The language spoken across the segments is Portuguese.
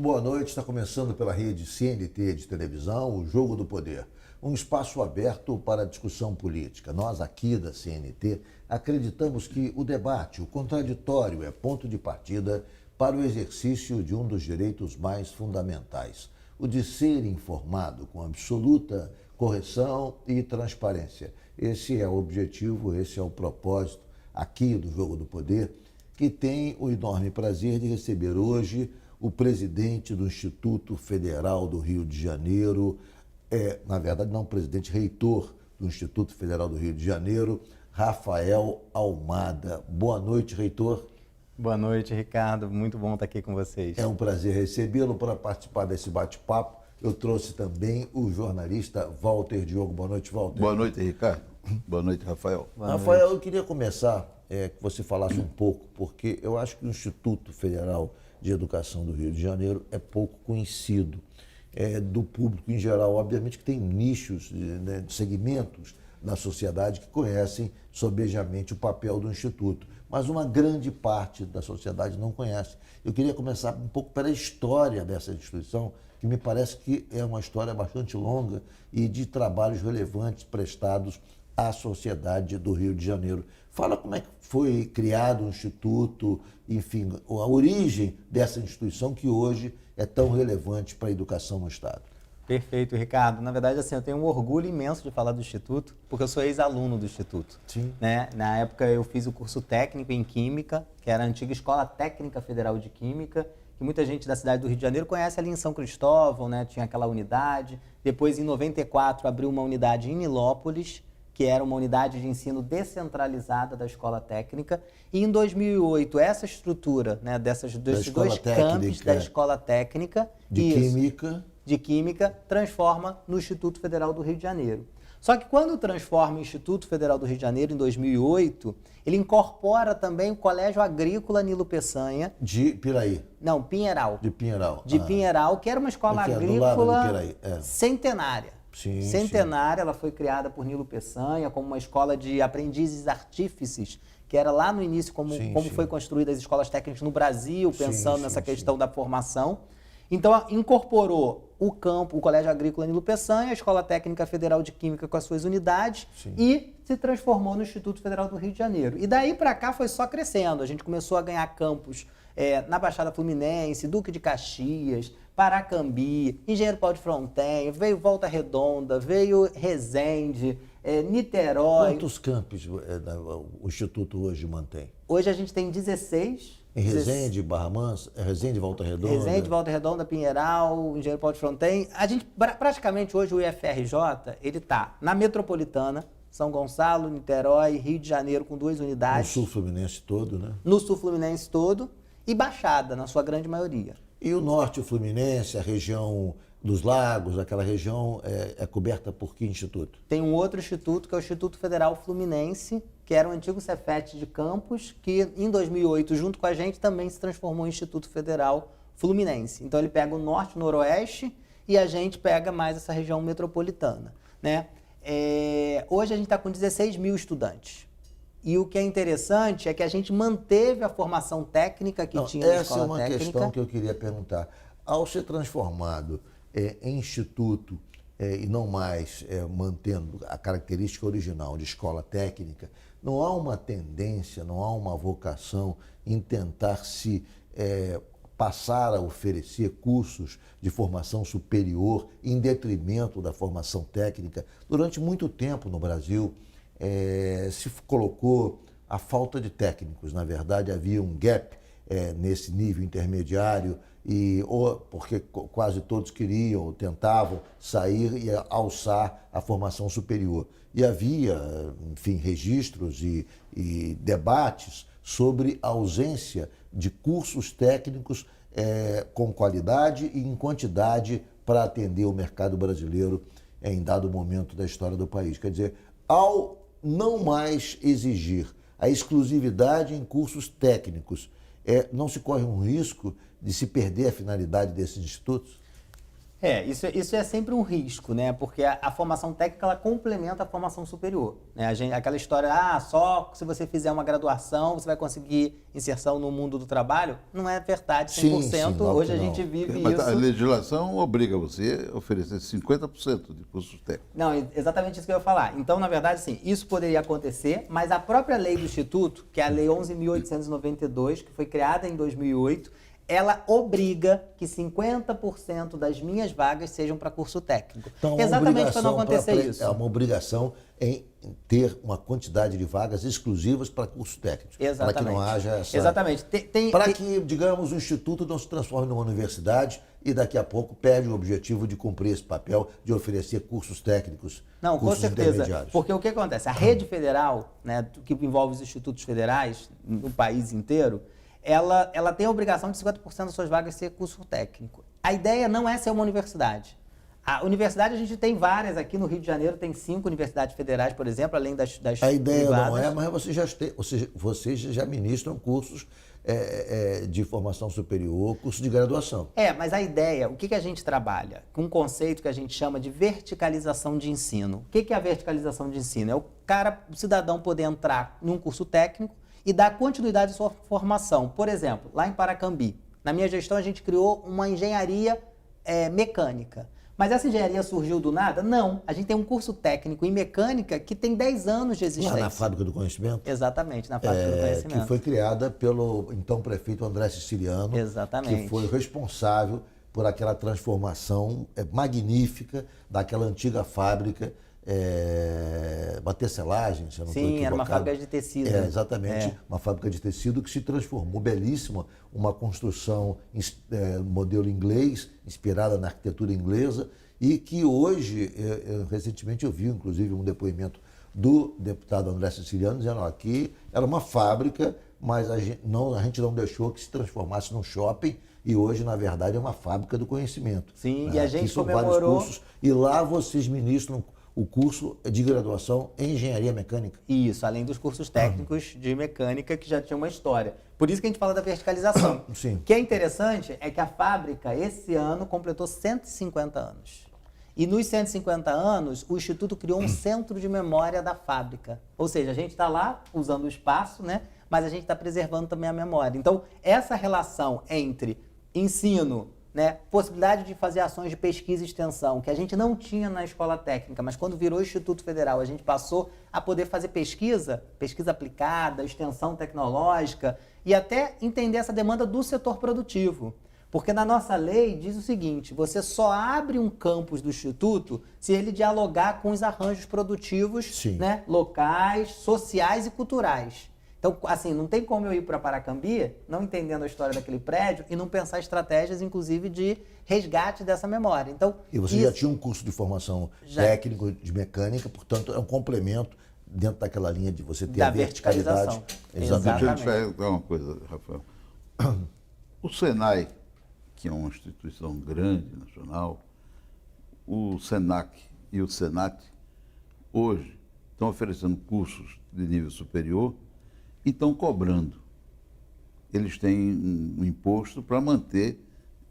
boa noite. Está começando pela rede CNT de televisão, o Jogo do Poder. Um espaço aberto para a discussão política. Nós aqui da CNT acreditamos que o debate, o contraditório, é ponto de partida para o exercício de um dos direitos mais fundamentais, o de ser informado com absoluta correção e transparência. Esse é o objetivo, esse é o propósito aqui do Jogo do Poder, que tem o enorme prazer de receber hoje o presidente do Instituto Federal do Rio de Janeiro, na verdade não presidente, reitor do Instituto Federal do Rio de Janeiro, Rafael Almada. Boa noite, reitor. Boa noite, Ricardo. Muito bom estar aqui com vocês. É um prazer recebê-lo para participar desse bate-papo. Eu trouxe também o jornalista Walter Diogo. Boa noite, Walter. Boa noite, Ricardo. Boa noite, Rafael. Rafael, eu queria começar que você falasse um pouco, porque eu acho que o Instituto Federal de Educação do Rio de Janeiro é pouco conhecido do público em geral. Obviamente que tem nichos, segmentos da sociedade que conhecem sobejamente o papel do Instituto, mas uma grande parte da sociedade não conhece. Eu queria começar um pouco pela história dessa instituição, que me parece que é uma história bastante longa e de trabalhos relevantes prestados à sociedade do Rio de Janeiro. Fala como é que foi criado o Instituto, enfim, a origem dessa instituição que hoje é tão relevante para a educação no Estado. Perfeito, Ricardo. Na verdade, assim, eu tenho um orgulho imenso de falar do Instituto, porque eu sou ex-aluno do Instituto. Sim. Né? Na época, eu fiz o curso técnico em Química, que era a antiga Escola Técnica Federal de Química, que muita gente da cidade do Rio de Janeiro conhece ali em São Cristóvão, né? Tinha aquela unidade. Depois, em 94, abriu uma unidade em Nilópolis, que era uma unidade de ensino descentralizada da Escola Técnica. E em 2008, essa estrutura, né, desses dois campos da Escola Técnica de Química transforma no Instituto Federal do Rio de Janeiro. Só que quando transforma o Instituto Federal do Rio de Janeiro, em 2008, ele incorpora também o Colégio Agrícola Nilo Peçanha. De Piraí? Não, Pinheiral. De Pinheiral. De Pinheiral, que era uma escola agrícola centenária. Sim, centenária, ela foi criada por Nilo Peçanha como uma escola de aprendizes artífices, que era lá no início como foi construída as escolas técnicas no Brasil, pensando nessa questão da formação. Então, incorporou o Colégio Agrícola Nilo Peçanha, a Escola Técnica Federal de Química com as suas unidades e se transformou no Instituto Federal do Rio de Janeiro. E daí para cá foi só crescendo. A gente começou a ganhar campus na Baixada Fluminense, Duque de Caxias, Paracambi, Engenheiro Paulo de Fronten, veio Volta Redonda, veio Resende, Niterói. Quantos campos o Instituto hoje mantém? Hoje a gente tem 16. Em Resende, Barra Mansa, Resende, Volta Redonda? Resende, Volta Redonda, Pinheiral, Engenheiro Paulo de Fronten. A gente, praticamente hoje o IFRJ, ele está na Metropolitana, São Gonçalo, Niterói, Rio de Janeiro, com 2 unidades. No Sul Fluminense todo, né? No Sul Fluminense todo e Baixada, na sua grande maioria. E o Norte Fluminense, a região dos Lagos, aquela região é coberta por que instituto? Tem um outro instituto, que é o Instituto Federal Fluminense, que era o antigo Cefet de Campos, que em 2008, junto com a gente, também se transformou em Instituto Federal Fluminense. Então ele pega o Norte e o Noroeste e a gente pega mais essa região metropolitana, né? Hoje a gente está com 16 mil estudantes. E o que é interessante é que a gente manteve a formação técnica que tinha na escola técnica. Essa é uma questão que eu queria perguntar. Ao ser transformado em instituto e não mais mantendo a característica original de escola técnica, não há uma tendência, não há uma vocação em tentar se passar a oferecer cursos de formação superior em detrimento da formação técnica? Durante muito tempo no Brasil, se colocou a falta de técnicos. Na verdade, havia um gap nesse nível intermediário, porque quase todos queriam ou tentavam sair e alçar a formação superior. E havia, enfim, registros e debates sobre a ausência de cursos técnicos com qualidade e em quantidade para atender o mercado brasileiro em dado momento da história do país. Quer dizer, ao não mais exigir a exclusividade em cursos técnicos, não se corre um risco de se perder a finalidade desses institutos? Isso é sempre um risco, né? Porque a formação técnica ela complementa a formação superior, né? Aquela história, só se você fizer uma graduação você vai conseguir inserção no mundo do trabalho, não é verdade 100%. Sim, Hoje a gente vive Mas isso. a legislação obriga você a oferecer 50% de cursos técnicos. Não, exatamente isso que eu ia falar. Então, na verdade, sim, isso poderia acontecer, mas a própria lei do Instituto, que é a Lei 11.892, que foi criada em 2008, ela obriga que 50% das minhas vagas sejam para curso técnico. Então, exatamente para não acontecer isso. É uma obrigação em ter uma quantidade de vagas exclusivas para cursos técnicos. Exatamente. Para que não haja essa... Exatamente. Para que, digamos, o Instituto não se transforme numa universidade e daqui a pouco perde o objetivo de cumprir esse papel de oferecer cursos técnicos, não, cursos com certeza. intermediários. Porque o que acontece? A rede federal, né, que envolve os institutos federais no país inteiro, ela tem a obrigação de 50% das suas vagas ser curso técnico. A ideia não é ser uma universidade. A universidade a gente tem várias aqui no Rio de Janeiro, tem 5 universidades federais, por exemplo, além das A ideia privadas. não é, mas vocês já ministram cursos de formação superior, curso de graduação. Mas a ideia, o que a gente trabalha? Com um conceito que a gente chama de verticalização de ensino. O que é a verticalização de ensino? É o cidadão poder entrar num curso técnico e dar continuidade à sua formação. Por exemplo, lá em Paracambi, na minha gestão a gente criou uma engenharia mecânica. Mas essa engenharia surgiu do nada? Não. A gente tem um curso técnico em mecânica que tem 10 anos de existência. Lá na Fábrica do Conhecimento? Exatamente, na Fábrica do Conhecimento. Que foi criada pelo então prefeito André Siciliano. Exatamente. Que foi responsável por aquela transformação magnífica daquela antiga fábrica, uma tecelagem, se eu não estou equivocado. Sim, era uma fábrica de tecido. Exatamente, uma fábrica de tecido que se transformou, belíssima, uma construção modelo inglês, inspirada na arquitetura inglesa, e que hoje, recentemente eu vi, inclusive, um depoimento do deputado André Siciliano, dizendo que era uma fábrica, mas a gente não deixou que se transformasse num shopping, e hoje, na verdade, é uma fábrica do conhecimento. Sim, e a gente são comemorou... vários cursos, e lá vocês ministram o curso de graduação em engenharia mecânica. Isso, além dos cursos técnicos de mecânica que já tinham uma história. Por isso que a gente fala da verticalização. Sim. O que é interessante é que a fábrica, esse ano, completou 150 anos. E nos 150 anos, o Instituto criou um centro de memória da fábrica. Ou seja, a gente está lá usando o espaço, né? Mas a gente está preservando também a memória. Então, essa relação entre ensino, né, possibilidade de fazer ações de pesquisa e extensão, que a gente não tinha na escola técnica, mas quando virou Instituto Federal, a gente passou a poder fazer pesquisa aplicada, extensão tecnológica, e até entender essa demanda do setor produtivo. Porque na nossa lei diz o seguinte, você só abre um campus do Instituto se ele dialogar com os arranjos produtivos, né, locais, sociais e culturais. Então, assim, não tem como eu ir para Paracambi, não entendendo a história daquele prédio, e não pensar estratégias, inclusive, de resgate dessa memória. Então, e você já tinha um curso de formação técnico de mecânica, portanto, é um complemento dentro daquela linha de você ter a verticalidade. Exatamente. Deixa eu te perguntar uma coisa, Rafael. O Senai, que é uma instituição grande, nacional, o Senac e o Senat, hoje, estão oferecendo cursos de nível superior e estão cobrando. Eles têm um imposto para manter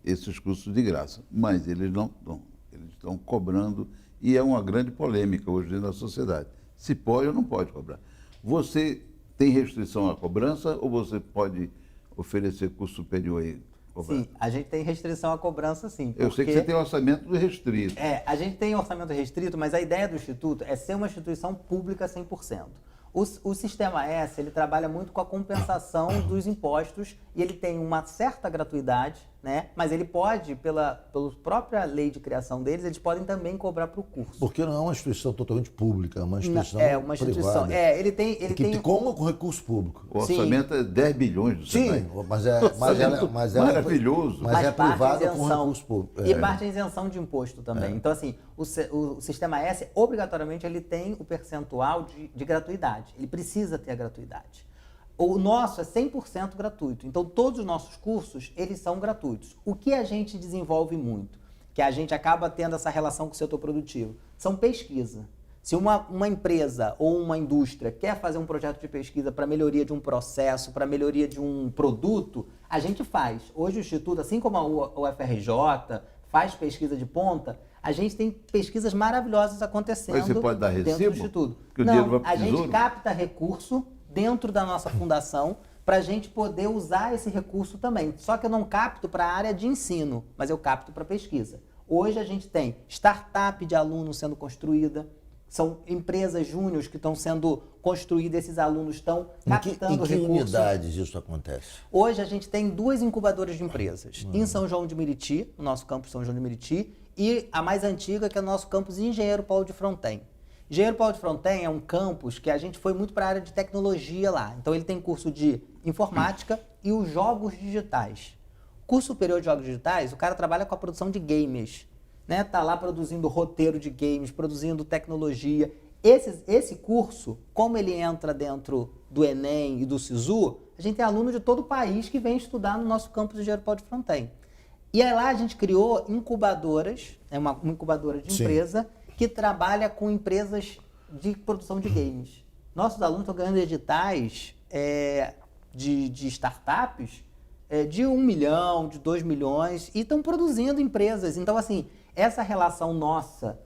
esses cursos de graça, mas eles não estão. Eles estão cobrando e é uma grande polêmica hoje dentro da sociedade. Se pode ou não pode cobrar. Você tem restrição à cobrança ou você pode oferecer curso superior aí? Sim, a gente tem restrição à cobrança, sim. Eu sei que você tem orçamento restrito. A gente tem orçamento restrito, mas a ideia do Instituto é ser uma instituição pública 100%. O Sistema S, ele trabalha muito com a compensação dos impostos e ele tem uma certa gratuidade, né? Mas ele pode, pela própria lei de criação deles, eles podem também cobrar para o curso. Porque não é uma instituição totalmente pública, é uma instituição uma instituição privada. Ele tem como com recurso público. O orçamento é 10 bilhões do Senai. Sim, mas é maravilhoso. Mas é privada com recurso público. E parte em isenção de imposto também. Então, assim, o Sistema S, obrigatoriamente, ele tem o percentual de gratuidade. Ele precisa ter a gratuidade. O nosso é 100% gratuito. Então, todos os nossos cursos, eles são gratuitos. O que a gente desenvolve muito, que a gente acaba tendo essa relação com o setor produtivo, são pesquisa. Se uma empresa ou uma indústria quer fazer um projeto de pesquisa para melhoria de um processo, para melhoria de um produto, a gente faz. Hoje o Instituto, assim como a UFRJ, faz pesquisa de ponta, a gente tem pesquisas maravilhosas acontecendo Mas você pode dar dentro do recibo? Instituto. Porque o Não, dinheiro vai pro a gente tesouro? capta recurso dentro da nossa fundação para a gente poder usar esse recurso também. Só que eu não capto para a área de ensino, mas eu capto para pesquisa. Hoje a gente tem startup de alunos sendo construída, são empresas júniores que estão sendo construídas, esses alunos estão captando Em que recursos. unidades isso acontece? Hoje a gente tem 2 incubadoras de empresas, em São João de Meriti, o nosso campus São João de Meriti, e a mais antiga, que é o nosso campus Engenheiro Paulo de Fronten. Engenheiro Paulo de Fronten é um campus que a gente foi muito para a área de tecnologia lá. Então ele tem curso de informática e os jogos digitais. Curso superior de jogos digitais, o cara trabalha com a produção de games, né? Tá lá produzindo roteiro de games, produzindo tecnologia. Esse curso, como ele entra dentro do Enem e do SISU, a gente tem aluno de todo o país que vem estudar no nosso campus de Engenheiro Paulo de Fronten. E aí lá a gente criou incubadoras, uma incubadora de empresa que trabalha com empresas de produção de games. Nossos alunos estão ganhando editais de startups de 1 milhão, de 2 milhões e estão produzindo empresas. Então, assim, essa relação nossa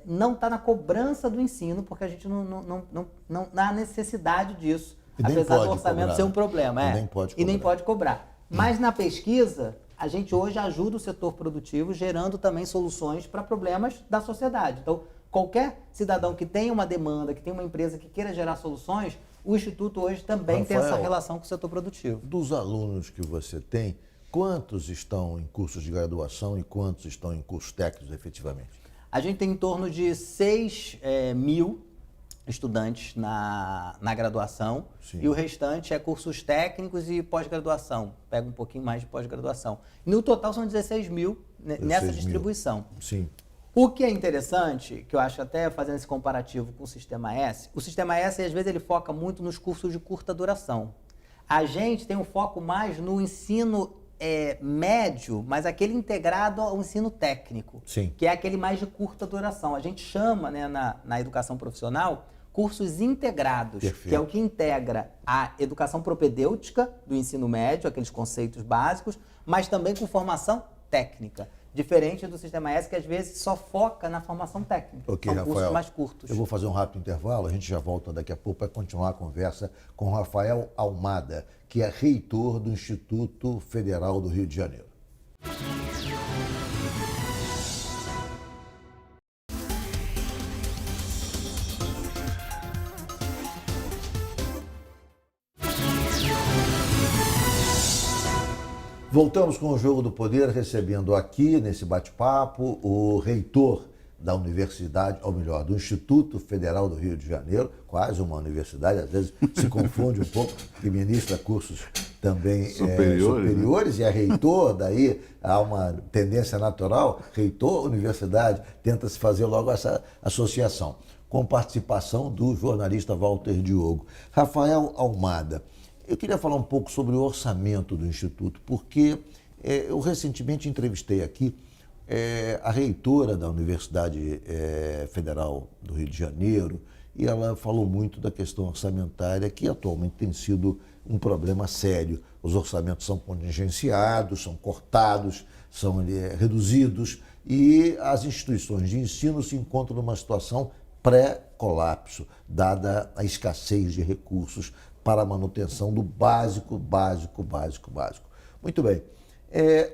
não está na cobrança do ensino, porque a gente não há necessidade disso, E nem apesar do pode orçamento cobrar, ser um né? problema. E nem pode E nem cobrar. pode cobrar. Mas na pesquisa, a gente hoje ajuda o setor produtivo gerando também soluções para problemas da sociedade. Então, qualquer cidadão que tenha uma demanda, que tenha uma empresa que queira gerar soluções, o Instituto hoje também tem essa Rafael, relação com o setor produtivo. Dos alunos que você tem, quantos estão em cursos de graduação e quantos estão em cursos técnicos efetivamente? A gente tem em torno de 6 mil estudantes na graduação. Sim. E o restante é cursos técnicos e pós-graduação. Pega um pouquinho mais de pós-graduação. No total são 16 mil nessa 16 mil. distribuição. Sim. O que é interessante, que eu acho até fazendo esse comparativo com o Sistema S, o Sistema S às vezes ele foca muito nos cursos de curta duração. A gente tem um foco mais no ensino médio, mas aquele integrado ao ensino técnico, Sim. que é aquele mais de curta duração. A gente chama, né, na educação profissional, cursos integrados, Perfeito. que é o que integra a educação propedêutica do ensino médio, aqueles conceitos básicos, mas também com formação técnica. Diferente do Sistema S, que às vezes só foca na formação técnica. Ok, São cursos Rafael, mais curtos. eu vou fazer um rápido intervalo, a gente já volta daqui a pouco para continuar a conversa com Rafael Almada, que é reitor do Instituto Federal do Rio de Janeiro. Voltamos com o Jogo do Poder, recebendo aqui, nesse bate-papo, o reitor da universidade, ou melhor, do Instituto Federal do Rio de Janeiro, quase uma universidade, às vezes se confunde um pouco, que ministra cursos também superiores e é reitor, daí há uma tendência natural, reitor, universidade, tenta-se fazer logo essa associação, com participação do jornalista Walter Diogo. Rafael Almada, eu queria falar um pouco sobre o orçamento do Instituto, porque eu recentemente entrevistei aqui a reitora da Universidade Federal do Rio de Janeiro e ela falou muito da questão orçamentária, que atualmente tem sido um problema sério. Os orçamentos são contingenciados, são cortados, são reduzidos e as instituições de ensino se encontram numa situação pré-colapso, dada a escassez de recursos para a manutenção do básico. Muito bem.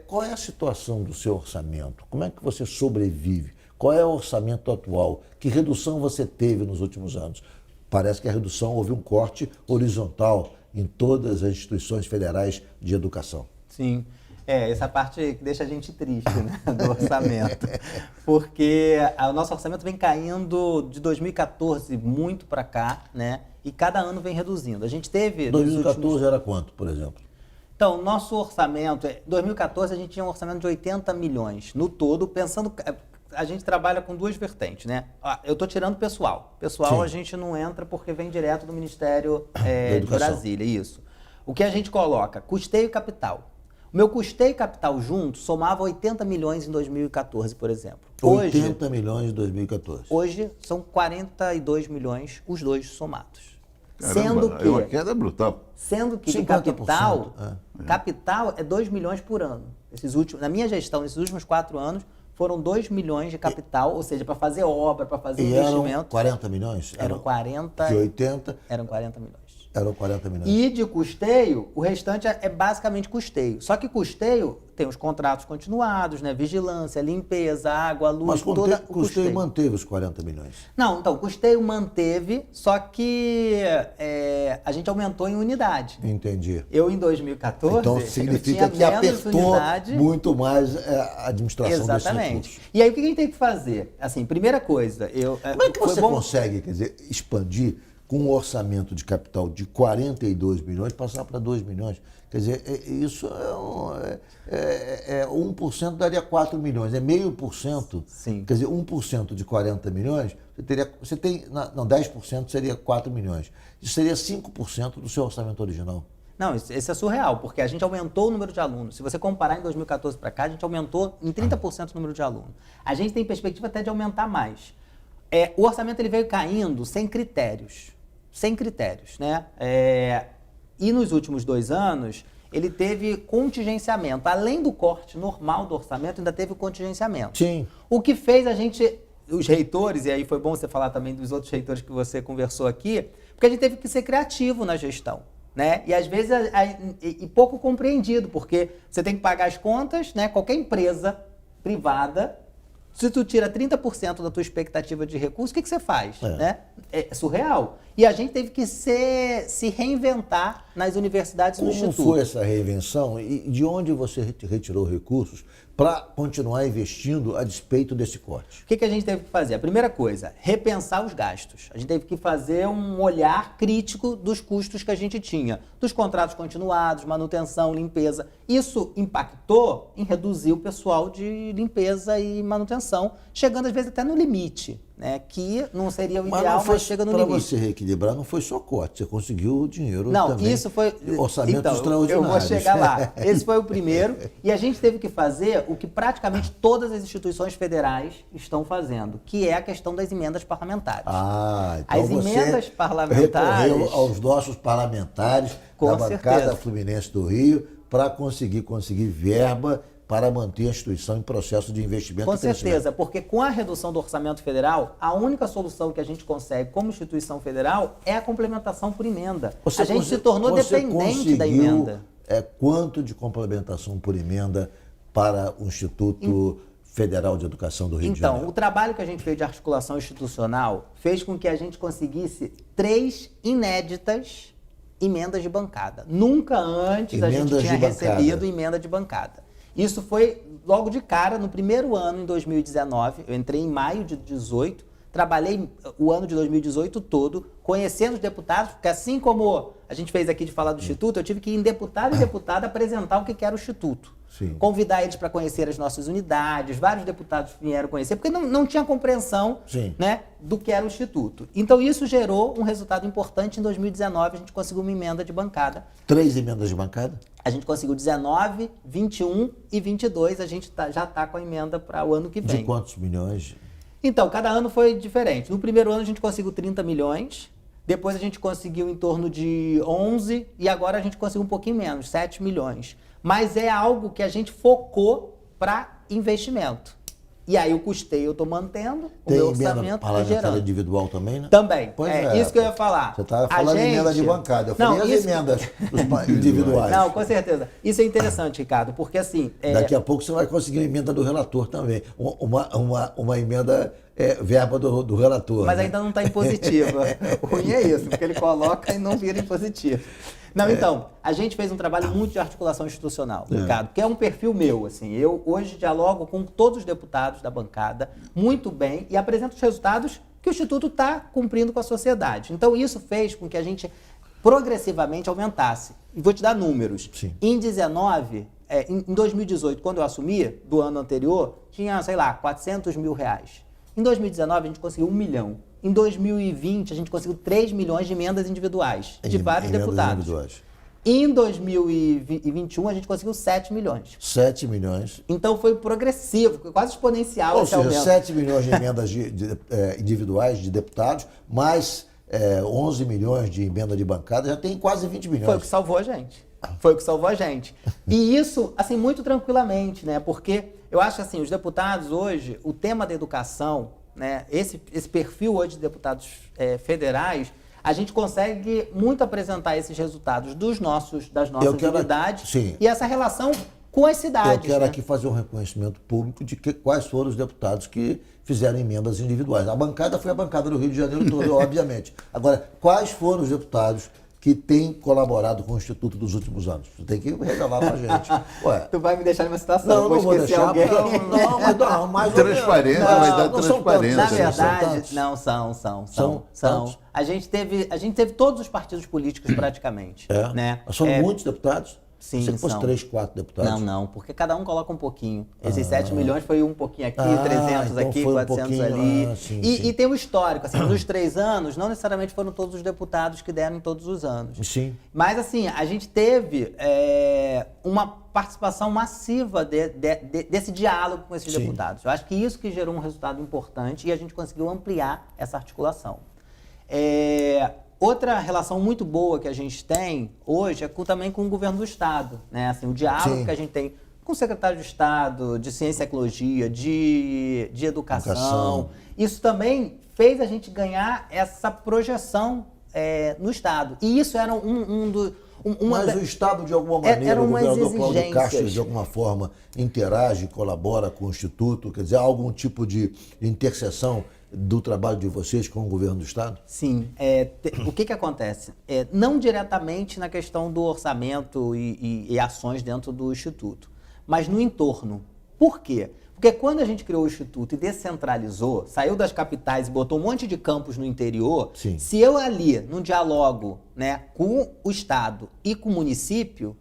Qual é a situação do seu orçamento? Como é que você sobrevive? Qual é o orçamento atual? Que redução você teve nos últimos anos? Parece que a redução houve um corte horizontal em todas as instituições federais de educação. Sim. Essa parte que deixa a gente triste, né, do orçamento. Porque o nosso orçamento vem caindo de 2014 muito para cá, né? E cada ano vem reduzindo. A gente teve... 2014 era quanto, por exemplo? Então, nosso orçamento... Em 2014 a gente tinha um orçamento de 80 milhões no todo, pensando... A gente trabalha com duas vertentes, né? Eu estou tirando pessoal. Pessoal Sim. A gente não entra porque vem direto do Ministério de Educação. Brasília, isso. O que a gente coloca? Custeio e capital. O meu custeio e capital junto somava 80 milhões em 2014, por exemplo. 80 milhões em 2014. Hoje são 42 milhões os dois somados. Caramba, é uma queda brutal. Sendo que de 50%, capital é 2 milhões por ano. Na minha gestão, nesses últimos 4 anos, foram 2 milhões de capital, ou seja, para fazer obra, para fazer investimento. Eram 40 milhões? Eram 40. De 80? Eram 40 milhões. Eram 40 milhões. E de custeio, o restante é basicamente custeio. Só que custeio tem os contratos continuados, né? Vigilância, limpeza, água, luz, Mas toda o custeio manteve os 40 milhões. Não, então, custeio manteve, só que a gente aumentou em unidade. Entendi. Eu, em 2014, Então significa que apertou muito mais a administração Exatamente. desse recurso. E aí, o que a gente tem que fazer? Assim, primeira coisa... Como é que você consegue, quer dizer, expandir com um orçamento de capital de 42 milhões, passar para 2 milhões? Quer dizer, isso 1% daria 4 milhões, é 0,5%. Sim. Quer dizer, 1% de 40 milhões, você tem, não, 10% seria 4 milhões. Isso seria 5% do seu orçamento original. Não, esse é surreal, porque a gente aumentou o número de alunos. Se você comparar em 2014 para cá, a gente aumentou em 30% o número de alunos. A gente tem perspectiva até de aumentar mais. O orçamento ele veio caindo sem critérios. Sem critérios, né? E nos últimos 2 anos, ele teve contingenciamento. Além do corte normal do orçamento, ainda teve o contingenciamento. Sim. O que fez a gente, os reitores, e aí foi bom você falar também dos outros reitores que você conversou aqui, porque a gente teve que ser criativo na gestão, né? E às vezes e pouco compreendido, porque você tem que pagar as contas, né? Qualquer empresa privada, se tu tira 30% da tua expectativa de recurso, o que você faz? Né? É surreal. E a gente teve que se reinventar nas universidades e no instituto. Como foi essa reinvenção e de onde você retirou recursos para continuar investindo a despeito desse corte? O que a gente teve que fazer? A primeira coisa, repensar os gastos. A gente teve que fazer um olhar crítico dos custos que a gente tinha, dos contratos continuados, manutenção, limpeza. Isso impactou em reduzir o pessoal de limpeza e manutenção, chegando às vezes até no limite, né? Que não seria o ideal, mas chega no limite. Para você reequilibrar, não foi só corte, você conseguiu o dinheiro não, também. Isso foi Orçamentos extraordinários. Eu vou chegar lá. Esse foi o primeiro. E a gente teve que fazer o que praticamente todas as instituições federais estão fazendo, que é a questão das emendas parlamentares. Então as emendas parlamentares... recorreu aos nossos parlamentares da bancada Fluminense do Rio para conseguir verba para manter a instituição em processo de investimento. Com certeza, porque com a redução do orçamento federal, a única solução que a gente consegue como instituição federal é a complementação por emenda. A gente se tornou dependente da emenda. Quanto de complementação por emenda para o Instituto Federal de Educação do Rio de Janeiro? Então, o trabalho que a gente fez de articulação institucional fez com que a gente conseguisse 3 inéditas emendas de bancada. Nunca antes a gente tinha recebido emenda de bancada. Isso foi logo de cara, no primeiro ano, em 2019. Eu entrei em maio de 2018, trabalhei o ano de 2018 todo, conhecendo os deputados, porque assim como a gente fez aqui de falar do Instituto, eu tive que ir em deputado e deputada apresentar o que era o Instituto. Sim. Convidar eles para conhecer as nossas unidades, vários deputados vieram conhecer, porque não tinha compreensão, né, do que era o Instituto. Então isso gerou um resultado importante. Em 2019 a gente conseguiu uma emenda de bancada. 3 emendas de bancada? A gente conseguiu 19, 21 e 22, a gente já está com a emenda para o ano que vem. De quantos milhões? Então, cada ano foi diferente. No primeiro ano a gente conseguiu 30 milhões, depois a gente conseguiu em torno de 11 e agora a gente conseguiu um pouquinho menos, 7 milhões. Mas é algo que a gente focou para investimento. E aí o custeio eu estou mantendo, o meu orçamento está gerando. Individual também, né? Também. Pois isso que eu ia falar. Você estava falando em emenda de bancada. Eu falei as emendas individuais. Não, com certeza. Isso é interessante, Ricardo, porque assim... Daqui a pouco você vai conseguir uma emenda do relator também. Uma emenda verba do relator. Mas né? ainda não está em positivo. O ruim é isso, porque ele coloca e não vira em positivo. Não, então, a gente fez um trabalho muito de articulação institucional, Ricardo, que é um perfil meu, assim. Eu hoje dialogo com todos os deputados da bancada muito bem e apresento os resultados que o Instituto está cumprindo com a sociedade. Então, isso fez com que a gente progressivamente aumentasse. E vou te dar números. Sim. Em 2018, quando eu assumi, do ano anterior, tinha, sei lá, 400 mil reais. Em 2019, a gente conseguiu 1 milhão. Em 2020, a gente conseguiu 3 milhões de emendas individuais de vários deputados. Em 2021, a gente conseguiu 7 milhões. 7 milhões. Então foi progressivo, quase exponencial esse aumento. Ou seja, 7 milhões de emendas individuais de deputados, mais 11 milhões de emenda de bancada, já tem quase 20 milhões. Foi o que salvou a gente. Foi o que salvou a gente. E isso, assim, muito tranquilamente, né? Porque eu acho assim, os deputados hoje, o tema da educação, né? Esse perfil hoje de deputados federais, a gente consegue muito apresentar esses resultados das nossas unidades e essa relação com as cidades. Eu quero né? aqui fazer um reconhecimento público de quais foram os deputados que fizeram emendas individuais. A bancada foi a bancada do Rio de Janeiro toda, obviamente. Agora, quais foram os deputados que têm colaborado com o Instituto dos últimos anos? Você tem que revelar pra gente. Ué. Tu vai me deixar numa situação, Não vou esquecer deixar. alguém. Não, mais Transparência, vai dar transparência. Na verdade, não são. Tantos? A gente teve todos os partidos políticos praticamente. Né? São muitos deputados? Sim, Se fosse são. 3, 4 deputados? Não, porque cada um coloca um pouquinho. Esses 7 milhões foi um pouquinho aqui, 300 então aqui, foi 400 ali. Sim, e tem o histórico, assim, nos 3 anos, não necessariamente foram todos os deputados que deram em todos os anos. Sim. Mas, assim, a gente teve uma participação massiva desse diálogo com esses deputados. Eu acho que isso que gerou um resultado importante e a gente conseguiu ampliar essa articulação. Outra relação muito boa que a gente tem hoje é também com o governo do Estado, né? Assim, o diálogo que a gente tem com o secretário de Estado, de Ciência e Tecnologia, de Educação. Isso também fez a gente ganhar essa projeção no Estado. E isso era Mas o Estado, de alguma maneira, o governador Cláudio Castro, de alguma forma, interage, colabora com o Instituto? Quer dizer, há algum tipo de interseção do trabalho de vocês com o governo do Estado? Sim. O que acontece? Não diretamente na questão do orçamento e ações dentro do Instituto, mas no entorno. Por quê? Porque quando a gente criou o Instituto e descentralizou, saiu das capitais e botou um monte de campos no interior, se eu ali, num diálogo, né, com o Estado e com o município,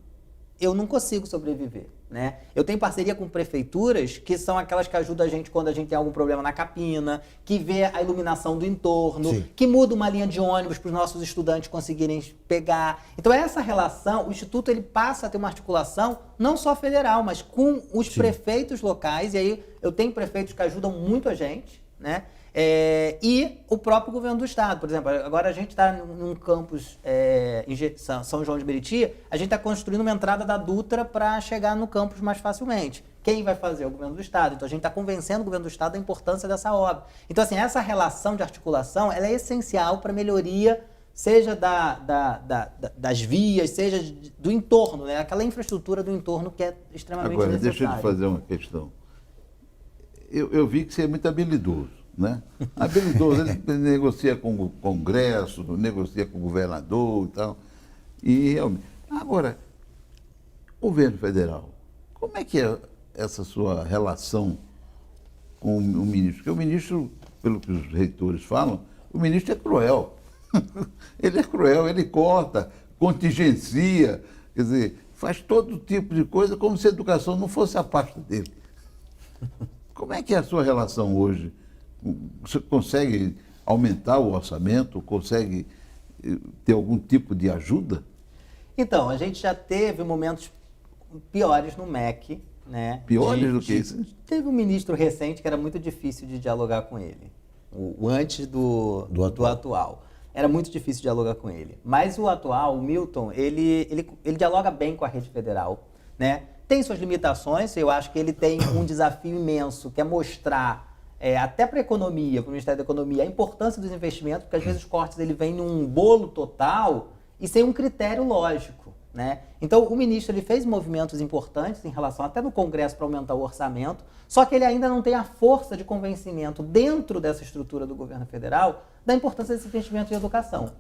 eu não consigo sobreviver. Né? Eu tenho parceria com prefeituras que são aquelas que ajudam a gente quando a gente tem algum problema na capina, que vê a iluminação do entorno, que muda uma linha de ônibus para os nossos estudantes conseguirem pegar. Então essa relação, o Instituto ele passa a ter uma articulação não só federal, mas com os prefeitos locais, e aí eu tenho prefeitos que ajudam muito a gente, né? E o próprio governo do Estado. Por exemplo, agora a gente está num campus em São João de Meriti, a gente está construindo uma entrada da Dutra para chegar no campus mais facilmente. Quem vai fazer? O governo do Estado. Então a gente está convencendo o governo do Estado da importância dessa obra. Então assim, essa relação de articulação ela é essencial para a melhoria, seja das vias, seja do entorno, né? Aquela infraestrutura do entorno que é extremamente necessária. Agora, deixa eu te fazer uma questão. Eu vi que você é muito habilidoso. Né? Habilidoso, ele negocia com o Congresso, negocia com o governador e tal. E realmente. Agora, o governo federal, como é que é essa sua relação com o ministro? Porque o ministro, pelo que os reitores falam, o ministro é cruel. Ele é cruel, ele corta, contingencia, quer dizer, faz todo tipo de coisa como se a educação não fosse a pasta dele. Como é que é a sua relação hoje? Você consegue aumentar o orçamento? Consegue ter algum tipo de ajuda? Então, a gente já teve momentos piores no MEC, né? Piores do que isso? Teve um ministro recente que era muito difícil de dialogar com ele. O antes do atual. Era muito difícil dialogar com ele. Mas o atual, o Milton, ele dialoga bem com a rede federal, né? Tem suas limitações, eu acho que ele tem um desafio imenso, que é mostrar até para a economia, para o Ministério da Economia, a importância dos investimentos, porque às vezes os cortes ele vem num bolo total e sem um critério lógico, né? Então o ministro ele fez movimentos importantes em relação até no Congresso para aumentar o orçamento, só que ele ainda não tem a força de convencimento dentro dessa estrutura do governo federal da importância desse investimento em educação.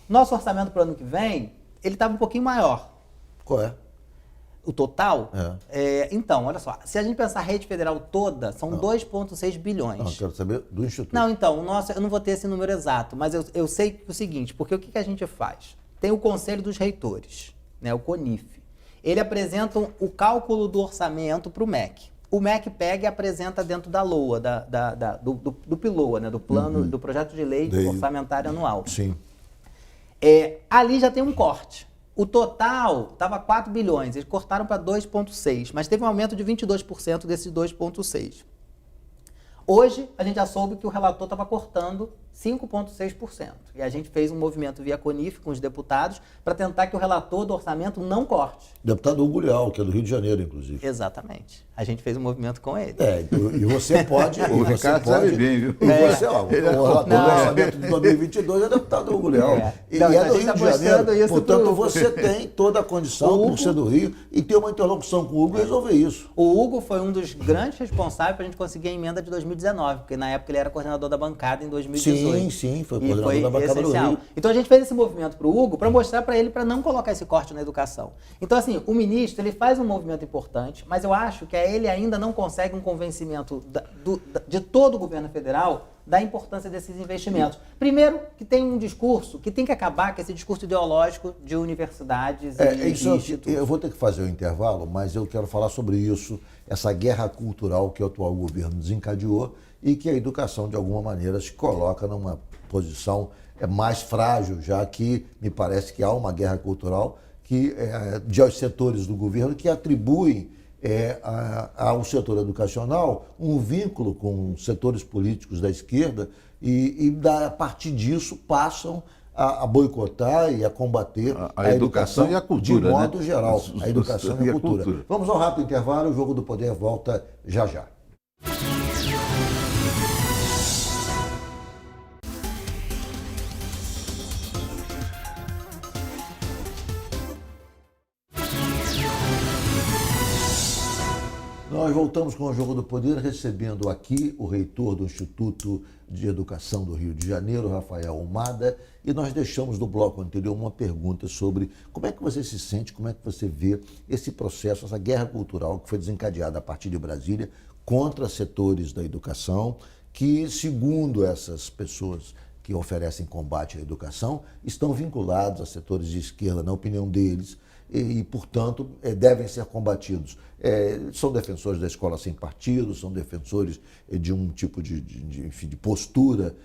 Nosso orçamento para o ano que vem, ele estava um pouquinho maior. Qual é? O total? Então, olha só, se a gente pensar a rede federal toda, são 2,6 bilhões. Não, quero saber do Instituto. Não, então, eu não vou ter esse número exato, mas eu sei o seguinte, porque o que a gente faz? Tem o Conselho dos Reitores, né, o CONIF. Ele apresenta o cálculo do orçamento para o MEC. O MEC pega e apresenta dentro da LOA, do PILOA, né, do plano, do projeto de lei orçamentário anual. Sim. Ali já tem um corte. O total estava 4 bilhões, eles cortaram para 2,6, mas teve um aumento de 22% desses 2,6. Hoje, a gente já soube que o relator estava cortando 5,6%. E a gente fez um movimento via CONIF com os deputados para tentar que o relator do orçamento não corte. Deputado Hugo Leal, que é do Rio de Janeiro, inclusive. Exatamente. A gente fez um movimento com ele. E você pode... O Ricardo sabe bem, viu? O relator do orçamento de 2022 é deputado Hugo Leal. E Não, é do a gente Rio tá de Janeiro. mostrando isso Portanto, pro- você tem toda a condição, por ser do Rio, e ter uma interlocução com o Hugo e resolver isso. O Hugo foi um dos grandes responsáveis para a gente conseguir a emenda de 2019, porque na época ele era coordenador da bancada em 2018. Sim, foi E coordenador foi da bancada do essencial. Rio. Então a gente fez esse movimento para o Hugo para mostrar para ele para não colocar esse corte na educação. Então assim, o ministro ele faz um movimento importante, mas eu acho que ele ainda não consegue um convencimento de todo o governo federal da importância desses investimentos. Primeiro, que tem um discurso que tem que acabar com esse discurso ideológico de universidades e institutos. Eu vou ter que fazer um intervalo, mas eu quero falar sobre isso, essa guerra cultural que o atual governo desencadeou e que a educação, de alguma maneira, se coloca numa posição mais frágil, já que me parece que há uma guerra cultural de setores do governo que atribuem ao setor educacional um vínculo com setores políticos da esquerda e a partir disso passam a boicotar e a combater a educação e a cultura, de modo né? geral, a educação e a cultura. Vamos ao rápido intervalo, o Jogo do Poder volta já já. Nós voltamos com o Jogo do Poder, recebendo aqui o reitor do Instituto de Educação do Rio de Janeiro, Rafael Humada, e nós deixamos no bloco anterior uma pergunta sobre como é que você se sente, como é que você vê esse processo, essa guerra cultural que foi desencadeada a partir de Brasília contra setores da educação que, segundo essas pessoas que oferecem combate à educação, estão vinculados a setores de esquerda, na opinião deles, e, portanto, devem ser combatidos. São defensores da escola sem partido, são defensores de um tipo de postura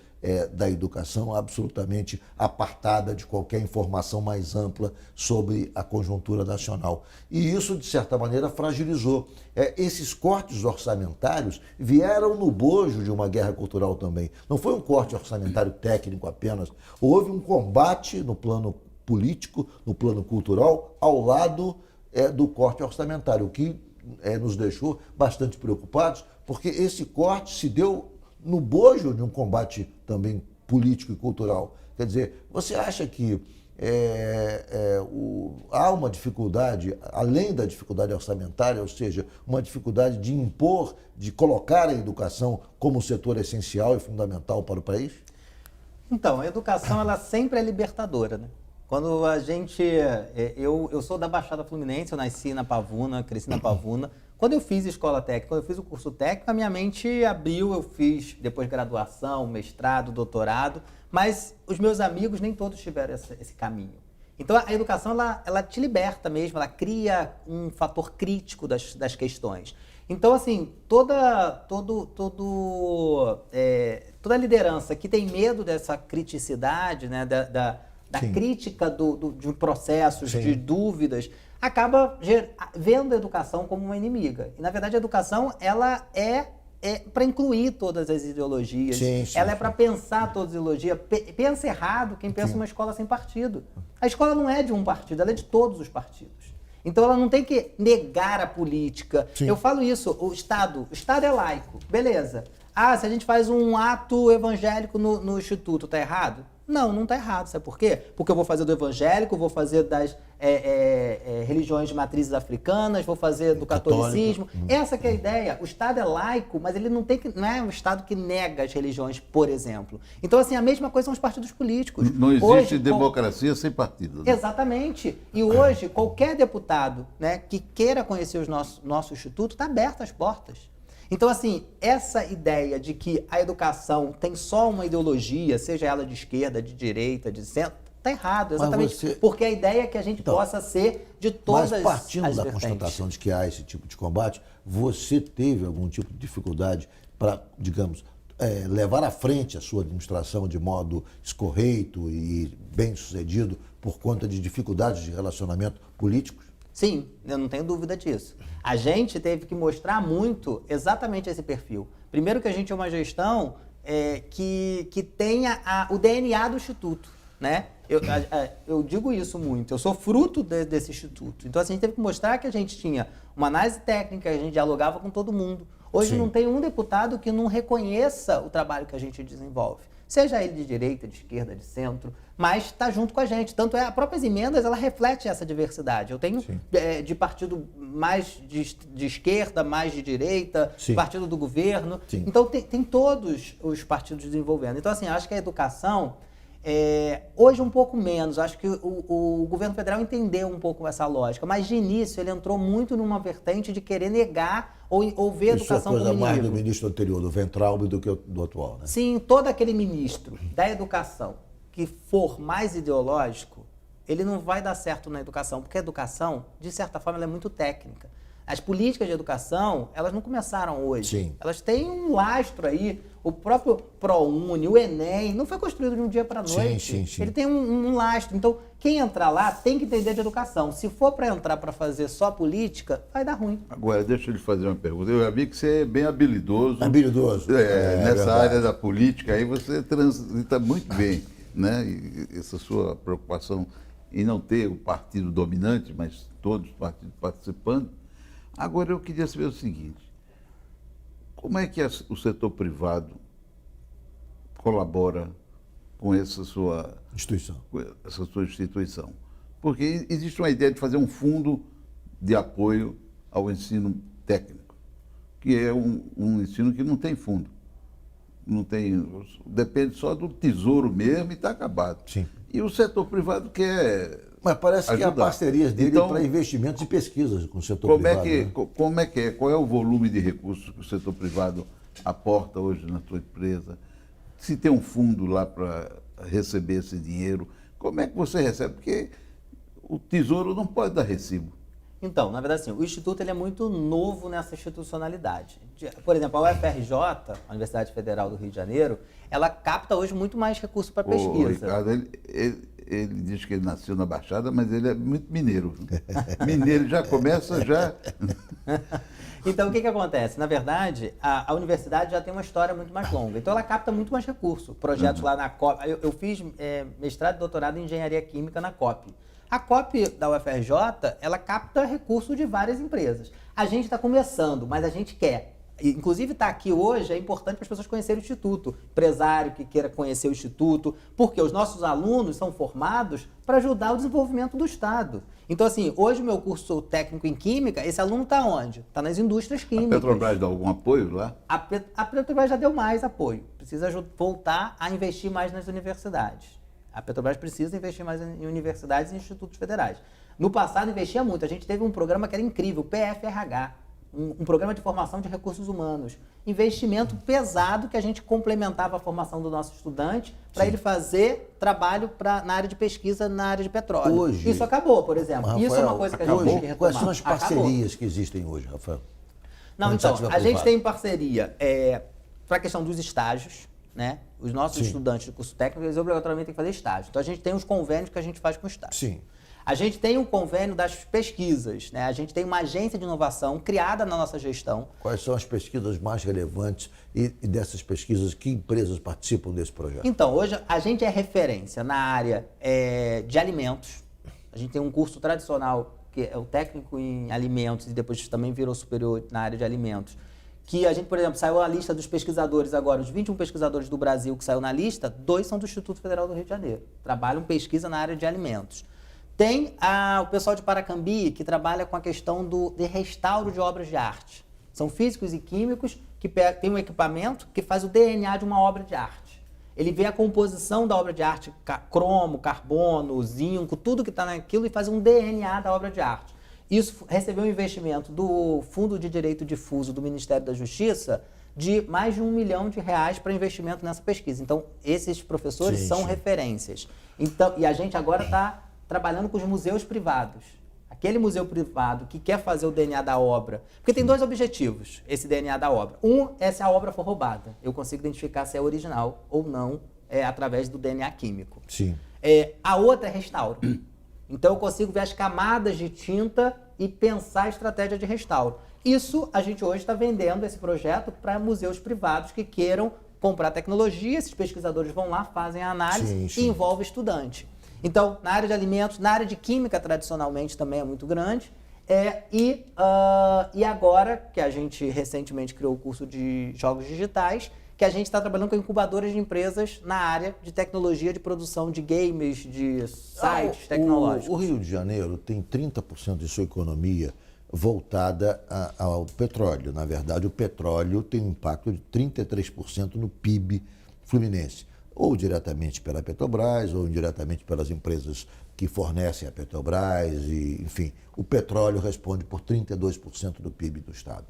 da educação absolutamente apartada de qualquer informação mais ampla sobre a conjuntura nacional. E isso, de certa maneira, fragilizou. Esses cortes orçamentários vieram no bojo de uma guerra cultural também. Não foi um corte orçamentário técnico apenas, houve um combate no plano político, no plano cultural, ao lado do corte orçamentário, o que nos deixou bastante preocupados, porque esse corte se deu no bojo de um combate também político e cultural. Quer dizer, você acha que há uma dificuldade, além da dificuldade orçamentária, ou seja, uma dificuldade de impor, de colocar a educação como um setor essencial e fundamental para o país? Então, a educação ela sempre é libertadora, né? Quando a gente... Eu sou da Baixada Fluminense, eu nasci na Pavuna, cresci na Pavuna. Quando eu fiz escola técnica, quando eu fiz o curso técnico, a minha mente abriu, eu fiz depois graduação, mestrado, doutorado, mas os meus amigos nem todos tiveram esse caminho. Então a educação, ela te liberta mesmo, ela cria um fator crítico das questões. Então, assim, toda liderança que tem medo dessa criticidade, né, da crítica de processos, de dúvidas, acaba vendo a educação como uma inimiga. E, na verdade, a educação ela é para incluir todas as ideologias. Ela é para pensar todas as ideologias. Pensa errado quem pensa uma escola sem partido. A escola não é de um partido, ela é de todos os partidos. Então, ela não tem que negar a política. Eu falo isso, o Estado é laico, beleza. Se a gente faz um ato evangélico no Instituto, tá errado? Não está errado. Sabe por quê? Porque eu vou fazer do evangélico, vou fazer das religiões de matrizes africanas, vou fazer do catolicismo. Essa que é a ideia. O Estado é laico, mas ele não é um Estado que nega as religiões, por exemplo. Então, assim, a mesma coisa são os partidos políticos. Não existe democracia sem partido. Né? Exatamente. E hoje, qualquer deputado, né, que queira conhecer o nosso instituto, está aberto as portas. Então, assim, essa ideia de que a educação tem só uma ideologia, seja ela de esquerda, de direita, de centro, está errado, exatamente. Porque a ideia é que a gente possa ser de todas as Mas partindo da vertentes. constatação de que há esse tipo de combate, você teve algum tipo de dificuldade para, digamos, levar à frente a sua administração de modo escorreito e bem-sucedido por conta de dificuldades de relacionamento políticos? Sim, eu não tenho dúvida disso. A gente teve que mostrar muito exatamente esse perfil. Primeiro que a gente é uma gestão que tenha o DNA do Instituto, né? Eu digo isso muito, eu sou fruto desse Instituto. Então, assim, a gente teve que mostrar que a gente tinha uma análise técnica, a gente dialogava com todo mundo. Hoje não tem um deputado que não reconheça o trabalho que a gente desenvolve. Seja ele de direita, de esquerda, de centro, mas está junto com a gente. Tanto é, as próprias emendas, ela reflete essa diversidade. Eu tenho de partido mais de esquerda, mais de direita, partido do governo. Então, tem todos os partidos desenvolvendo. Então, assim, acho que a educação, hoje um pouco menos. Acho que o governo federal entendeu um pouco essa lógica, mas de início ele entrou muito numa vertente de querer negar ou ver a educação como inimigo. Isso é coisa mais do ministro anterior, do Weintraub, do que do atual, né? Sim, todo aquele ministro da educação que for mais ideológico, ele não vai dar certo na educação, porque a educação, de certa forma, ela é muito técnica. As políticas de educação, elas não começaram hoje. Elas têm um lastro aí. O próprio ProUni, o Enem, não foi construído de um dia para a noite. Ele tem um lastro. Então, quem entrar lá tem que entender de educação. Se for para entrar para fazer só política, vai dar ruim. Agora, deixa eu lhe fazer uma pergunta. Eu já vi que você é bem habilidoso. Habilidoso. Nessa área da política, aí você transita muito bem, né? E essa sua preocupação em não ter o partido dominante, mas todos os partidos participando. Agora, eu queria saber o seguinte: como é que o setor privado colabora com essa sua instituição? Porque existe uma ideia de fazer um fundo de apoio ao ensino técnico, que é um ensino que não tem fundo. Não tem, depende só do tesouro mesmo e está acabado. E o setor privado quer... Mas parece que há parcerias dele para investimentos e pesquisas com o setor privado. Como é que é? Qual é o volume de recursos que o setor privado aporta hoje na sua empresa? Se tem um fundo lá para receber esse dinheiro, como é que você recebe? Porque o Tesouro não pode dar recibo. Então, na verdade, assim, o Instituto ele é muito novo nessa institucionalidade. Por exemplo, a UFRJ, a Universidade Federal do Rio de Janeiro, ela capta hoje muito mais recursos para pesquisa. O Ricardo, ele diz que ele nasceu na Baixada, mas ele é muito mineiro. Mineiro já começa já... Então, o que acontece? Na verdade, a universidade já tem uma história muito mais longa. Então, ela capta muito mais recursos. Projetos lá na COP. Eu fiz mestrado e doutorado em Engenharia Química na COP. A COP da UFRJ, ela capta recursos de várias empresas. A gente está começando, mas a gente quer. Inclusive, estar aqui hoje é importante para as pessoas conhecerem o Instituto. Empresário que queira conhecer o Instituto, porque os nossos alunos são formados para ajudar o desenvolvimento do Estado. Então, assim, hoje o meu curso técnico em Química, esse aluno está onde? Está nas indústrias químicas. A Petrobras dá algum apoio lá? A Petrobras já deu mais apoio. Precisa voltar a investir mais nas universidades. A Petrobras precisa investir mais em universidades e institutos federais. No passado, investia muito. A gente teve um programa que era incrível, o PFRH. Um programa de formação de recursos humanos. Investimento pesado que a gente complementava a formação do nosso estudante para ele fazer trabalho na área de pesquisa, na área de petróleo. Hoje, isso acabou, por exemplo. Rafael, isso é uma coisa que a gente tem que retomar. Quais são as parcerias que existem hoje, Rafael? Não, então, a gente tem parceria para a questão dos estágios, né? Os nossos estudantes de curso técnico, eles obrigatoriamente têm que fazer estágio. Então, a gente tem os convênios que a gente faz com estágio. Sim. A gente tem um convênio das pesquisas, né? A gente tem uma agência de inovação criada na nossa gestão. Quais são as pesquisas mais relevantes e dessas pesquisas, que empresas participam desse projeto? Então, hoje a gente é referência na área de alimentos. A gente tem um curso tradicional, que é o técnico em alimentos, e depois também virou superior na área de alimentos. Que a gente, por exemplo, saiu a lista dos pesquisadores agora, os 21 pesquisadores do Brasil que saiu na lista, 2 são do Instituto Federal do Rio de Janeiro. Trabalham pesquisa na área de alimentos. Tem o pessoal de Paracambi, que trabalha com a questão de restauro de obras de arte. São físicos e químicos que têm um equipamento que faz o DNA de uma obra de arte. Ele vê a composição da obra de arte, cromo, carbono, zinco, tudo que está naquilo, e faz um DNA da obra de arte. Isso recebeu um investimento do Fundo de Direito Difuso do Ministério da Justiça de mais de R$1 milhão para investimento nessa pesquisa. Então, esses professores são referências. Então, e a gente agora está trabalhando com os museus privados. Aquele museu privado que quer fazer o DNA da obra. Porque tem 2 objetivos, esse DNA da obra. Um é se a obra for roubada. Eu consigo identificar se é original ou não através do DNA químico. Sim. A outra é restauro. Então, eu consigo ver as camadas de tinta e pensar a estratégia de restauro. Isso, a gente hoje está vendendo esse projeto para museus privados que queiram comprar tecnologia, esses pesquisadores vão lá, fazem a análise Sim. e envolve o estudante. Então, na área de alimentos, na área de química, tradicionalmente, também é muito grande. E agora, que a gente recentemente criou o curso de jogos digitais, que a gente está trabalhando com incubadoras de empresas na área de tecnologia, de produção de games, de sites tecnológicos. O Rio de Janeiro tem 30% de sua economia voltada ao petróleo. Na verdade, o petróleo tem um impacto de 33% no PIB fluminense, ou diretamente pela Petrobras, ou indiretamente pelas empresas que fornecem a Petrobras, e, enfim, o petróleo responde por 32% do PIB do Estado.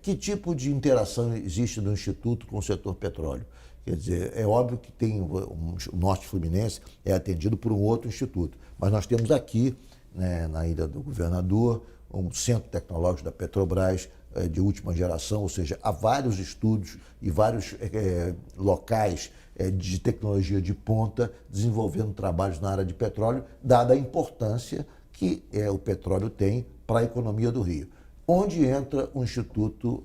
Que tipo de interação existe no Instituto com o setor petróleo? Quer dizer, é óbvio que tem o Norte Fluminense é atendido por um outro instituto, mas nós temos aqui, né, na Ilha do Governador, um centro tecnológico da Petrobras de última geração, ou seja, há vários estudos e vários locais de tecnologia de ponta desenvolvendo trabalhos na área de petróleo, dada a importância que o petróleo tem para a economia do Rio. Onde entra o Instituto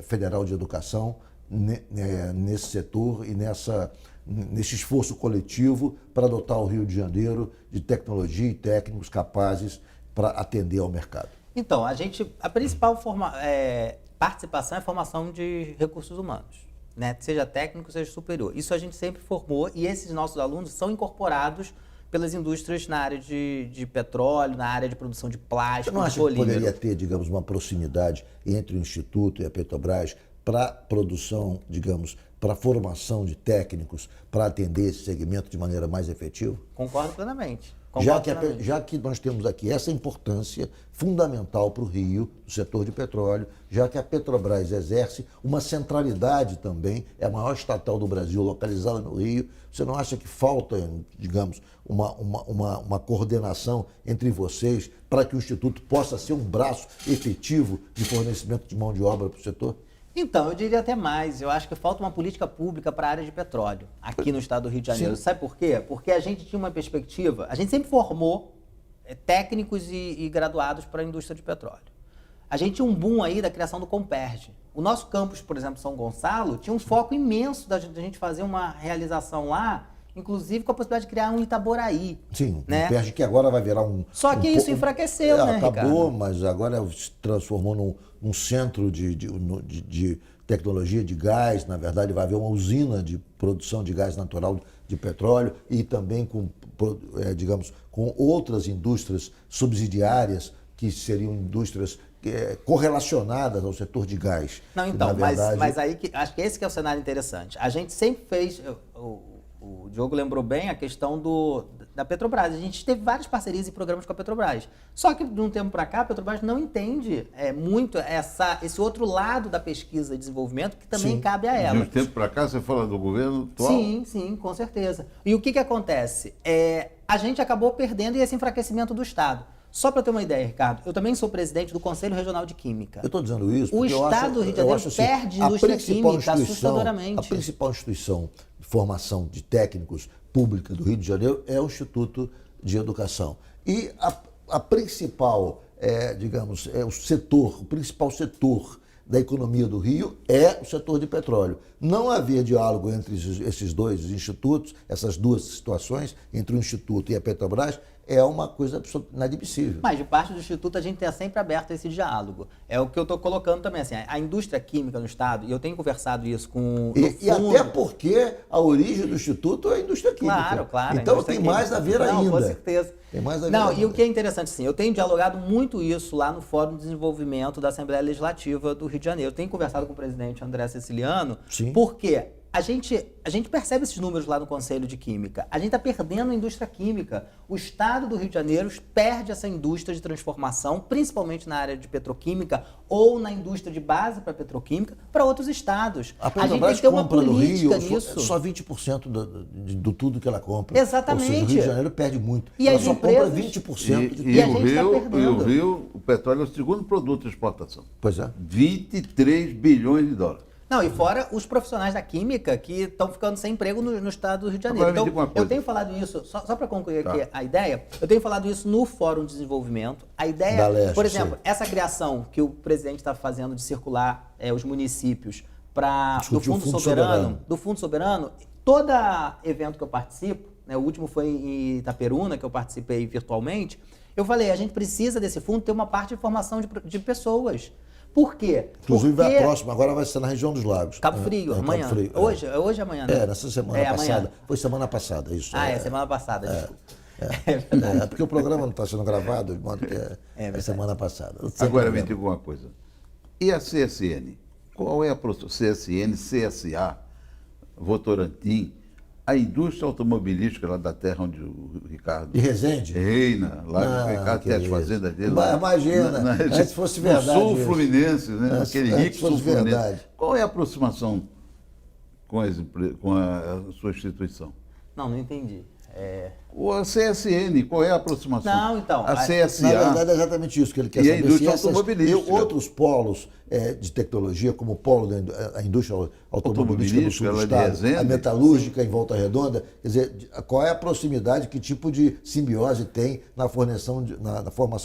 Federal de Educação nesse setor e nesse esforço coletivo para dotar o Rio de Janeiro de tecnologia e técnicos capazes para atender ao mercado? Então, a principal participação é a formação de recursos humanos, né? Seja técnico, seja superior. Isso a gente sempre formou e esses nossos alunos são incorporados pelas indústrias na área de petróleo, na área de produção de plástico, Você não acha de polímero. que poderia ter, digamos, uma proximidade entre o Instituto e a Petrobras para produção, digamos, para formação de técnicos para atender esse segmento de maneira mais efetiva? Concordo plenamente. Já que nós temos aqui essa importância fundamental para o Rio, do setor de petróleo, já que a Petrobras exerce uma centralidade também, é a maior estatal do Brasil localizada no Rio, você não acha que falta, digamos, uma coordenação entre vocês para que o Instituto possa ser um braço efetivo de fornecimento de mão de obra para o setor? Então, eu diria até mais. Eu acho que falta uma política pública para a área de petróleo, aqui no estado do Rio de Janeiro. Sim. Sabe por quê? Porque a gente tinha uma perspectiva, a gente sempre formou técnicos e graduados para a indústria de petróleo. A gente tinha um boom aí da criação do Comperj. O nosso campus, por exemplo, São Gonçalo, tinha um foco imenso da gente fazer uma realização lá, inclusive com a possibilidade de criar um Itaboraí. Sim, né? Comperj que agora vai virar um... Só que isso enfraqueceu, né, acabou, Ricardo? mas agora se transformou num centro de tecnologia de gás. Na verdade, vai haver uma usina de produção de gás natural de petróleo e também digamos, com outras indústrias subsidiárias que seriam indústrias correlacionadas ao setor de gás. Não, então, Na verdade, mas aí acho que esse que é o cenário interessante. A gente sempre fez... O Diogo lembrou bem a questão da Petrobras. A gente teve várias parcerias e programas com a Petrobras. Só que de um tempo para cá, a Petrobras não entende muito esse outro lado da pesquisa e desenvolvimento que também Sim. cabe a De ela. um tempo para cá, você fala do governo atual? Sim, com certeza. E o que acontece? A gente acabou perdendo esse enfraquecimento do Estado. Só para ter uma ideia, Ricardo, eu também sou presidente do Conselho Regional de Química. eu estou dizendo isso O porque Estado do Rio de Janeiro perde a indústria principal química assustadoramente. A principal instituição de formação de técnicos pública do Rio de Janeiro é o Instituto de Educação. E a principal, digamos, o principal setor da economia do Rio é o setor de petróleo. Não havia diálogo entre esses dois institutos, essas duas situações, entre o Instituto e a Petrobras, é uma coisa absolutamente inadmissível. Mas de parte do Instituto a gente está sempre aberto a esse diálogo. É o que eu estou colocando também, assim, a indústria química no Estado, e eu tenho conversado isso com... E até porque a origem do Instituto é a indústria química. Claro. Então tem mais a ver ainda. Com certeza. Tem mais a ver Não, ainda. e o que é interessante, assim, eu tenho dialogado muito isso lá no Fórum de Desenvolvimento da Assembleia Legislativa do Rio de Janeiro. Eu tenho conversado com o presidente André Ceciliano, Sim. porque a gente percebe esses números lá no Conselho de Química. A gente está perdendo a indústria química. O Estado do Rio de Janeiro perde essa indústria de transformação, principalmente na área de petroquímica ou na indústria de base para petroquímica, para outros estados. A gente tem Petrobras que ter uma compra no Rio política nisso. só 20% do tudo que ela compra. Exatamente. Ou seja, o Rio de Janeiro perde muito. E ela as só empresas- compra 20% de E a o gente tá Rio, perdendo. o Rio, o petróleo é o segundo produto de exportação. Pois é. 23 bilhões de dólares. Não, e fora os profissionais da química que estão ficando sem emprego no estado do Rio de Janeiro. Agora me diga uma Então, coisa. eu tenho falado isso, só para concluir aqui Tá. a ideia, eu tenho falado isso no Fórum de Desenvolvimento. A Da ideia, Leste, por exemplo, sim. essa criação que o presidente está fazendo de circular os municípios do Fundo Soberano, todo evento que eu participo, né, o último foi em Itaperuna, que eu participei virtualmente, eu falei, a gente precisa desse fundo ter uma parte de formação de pessoas. Por quê? Inclusive a próxima, agora vai ser na região dos Lagos. Cabo Frio, amanhã. Cabo Frio, hoje e amanhã, né? Nessa semana passada. Foi semana passada, isso. Semana passada, desculpa. Porque o programa não está sendo gravado, de modo que é semana passada. Agora me diga uma coisa. E a CSN? Qual é a CSN, CSA, Votorantim, a indústria automobilística lá da terra onde o Ricardo... De Resende? Reina, lá o Ricardo tem as fazendas dele. Lá, imagina, se fosse verdade. No sul fluminense, né? Aquele rico sul fluminense. Verdade. Qual é a aproximação com a sua instituição? Não entendi. A CSN, qual é a aproximação? Não, então... A CSA... Na verdade, é exatamente isso que ele quer saber. E a indústria automobilística. E outros polos de tecnologia, como o polo da indústria automobilística do sul do estado, a metalúrgica em Volta Redonda, quer dizer, qual é a proximidade, que tipo de simbiose tem na formação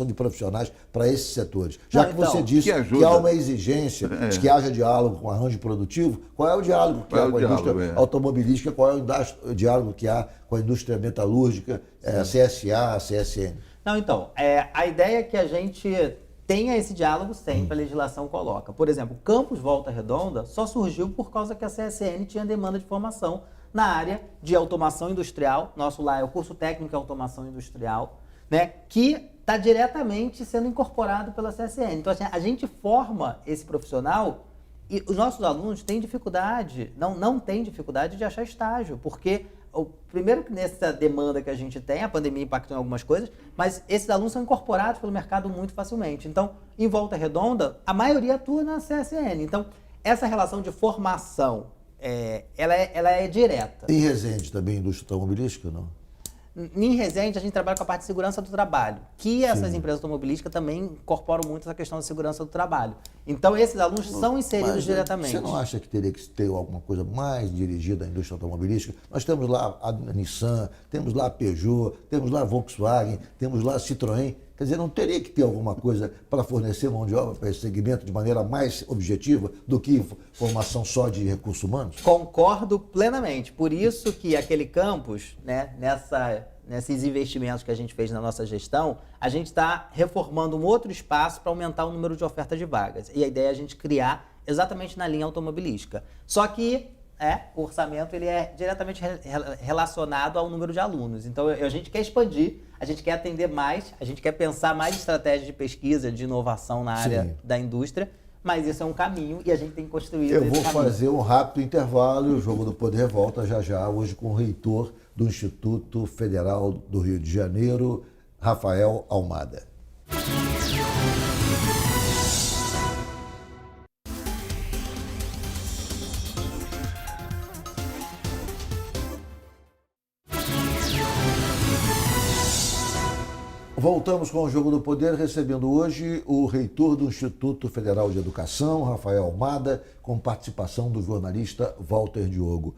de profissionais para esses setores? Já que você disse que há uma exigência de que haja diálogo com o arranjo produtivo, qual é o diálogo que há com a indústria automobilística, qual é o diálogo que há com a indústria metalúrgica, a CSA, a CSN? Não, então, a ideia é que a gente tenha esse diálogo sempre, a legislação coloca. Por exemplo, o Campus Volta Redonda só surgiu por causa que a CSN tinha demanda de formação na área de automação industrial. Nosso lá é o curso técnico de automação industrial, né, que está diretamente sendo incorporado pela CSN. Então, assim, a gente forma esse profissional e os nossos alunos têm dificuldade, não têm dificuldade de achar estágio, porque... Primeiro que nessa demanda que a gente tem, a pandemia impactou em algumas coisas, mas esses alunos são incorporados pelo mercado muito facilmente. Então, em Volta Redonda, a maioria atua na CSN. Então, essa relação de formação, ela é direta. Em Resende também, indústria automobilística, não? Em Resende, a gente trabalha com a parte de segurança do trabalho, que essas empresas automobilísticas também incorporam muito essa questão da segurança do trabalho. Então, esses alunos são inseridos diretamente. Você não acha que teria que ter alguma coisa mais dirigida à indústria automobilística? Nós temos lá a Nissan, temos lá a Peugeot, temos lá a Volkswagen, temos lá a Citroën. Quer dizer, não teria que ter alguma coisa para fornecer mão de obra para esse segmento de maneira mais objetiva do que formação só de recursos humanos? Concordo plenamente. Por isso que aquele campus, né, nesses investimentos que a gente fez na nossa gestão, a gente está reformando um outro espaço para aumentar o número de ofertas de vagas. E a ideia é a gente criar exatamente na linha automobilística. Só que o orçamento ele é diretamente relacionado ao número de alunos. Então, a gente quer expandir, a gente quer atender mais, a gente quer pensar mais estratégias de pesquisa, de inovação na área da indústria, mas isso é um caminho e a gente tem que construir esse caminho. Eu vou fazer um rápido intervalo e o Jogo do Poder volta já, hoje com o reitor do Instituto Federal do Rio de Janeiro, Rafael Almada. Voltamos com o Jogo do Poder, recebendo hoje o reitor do Instituto Federal de Educação, Rafael Almada, com participação do jornalista Walter Diogo.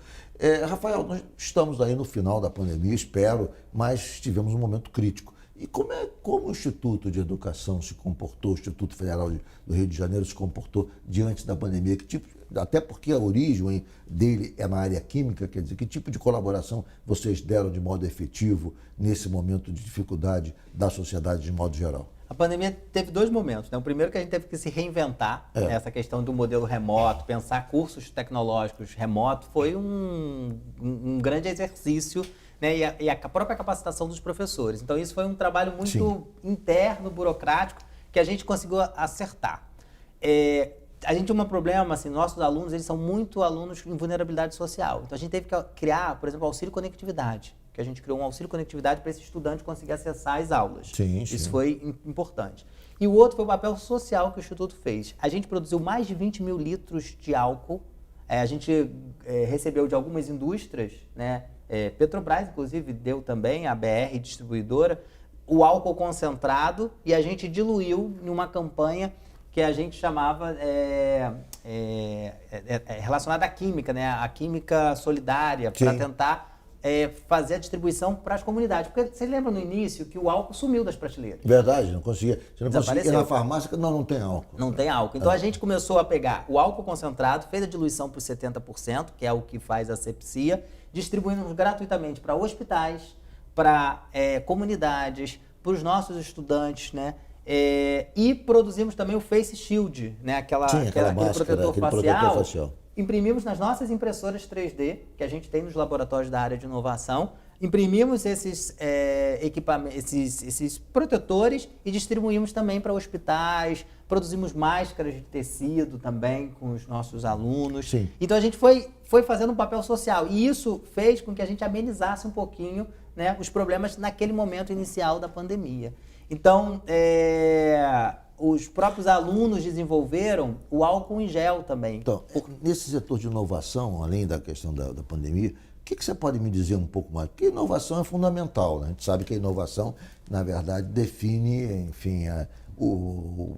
Rafael, nós estamos aí no final da pandemia, espero, mas tivemos um momento crítico. E como o Instituto de Educação se comportou, o Instituto Federal do Rio de Janeiro se comportou diante da pandemia? Até porque a origem dele é na área química, quer dizer, que tipo de colaboração vocês deram de modo efetivo nesse momento de dificuldade da sociedade de modo geral? A pandemia teve dois momentos, né? O primeiro que a gente teve que se reinventar, essa questão do modelo remoto, pensar cursos tecnológicos remoto, foi um grande exercício, né? E a própria capacitação dos professores. Então isso foi um trabalho muito interno, burocrático, que a gente conseguiu acertar. A gente tem um problema, assim, nossos alunos, eles são muito alunos em vulnerabilidade social. Então a gente teve que criar, por exemplo, auxílio conectividade, que a gente criou um auxílio conectividade para esse estudante conseguir acessar as aulas. Isso foi importante. E o outro foi o papel social que o Instituto fez. A gente produziu mais de 20 mil litros de álcool. A gente recebeu de algumas indústrias, né? Petrobras, inclusive, deu também, a BR distribuidora, o álcool concentrado, e a gente diluiu em uma campanha que a gente chamava relacionada à química, né? A química solidária, para tentar fazer a distribuição para as comunidades. Porque vocês lembram no início que o álcool sumiu das prateleiras? Verdade, não conseguia. Você não conseguia ir Desapareceu. na farmácia, não tem álcool. Não tem álcool. Então a gente começou a pegar o álcool concentrado, fez a diluição para os 70%, que é o que faz a asepsia, distribuímos gratuitamente para hospitais, para comunidades, para os nossos estudantes, né? E produzimos também o Face Shield, né? Aquela aquele máscara, protetor aquele facial. protetor facial. Imprimimos nas nossas impressoras 3D, que a gente tem nos laboratórios da área de inovação. Imprimimos esses equipamentos, esses protetores e distribuímos também para hospitais. Produzimos máscaras de tecido também com os nossos alunos. Sim. Então a gente foi fazendo um papel social e isso fez com que a gente amenizasse um pouquinho, né, os problemas naquele momento inicial da pandemia. Então, os próprios alunos desenvolveram o álcool em gel também. Então, nesse setor de inovação, além da questão da pandemia, o que você pode me dizer um pouco mais? Porque inovação é fundamental, né? A gente sabe que a inovação, na verdade, define, enfim, o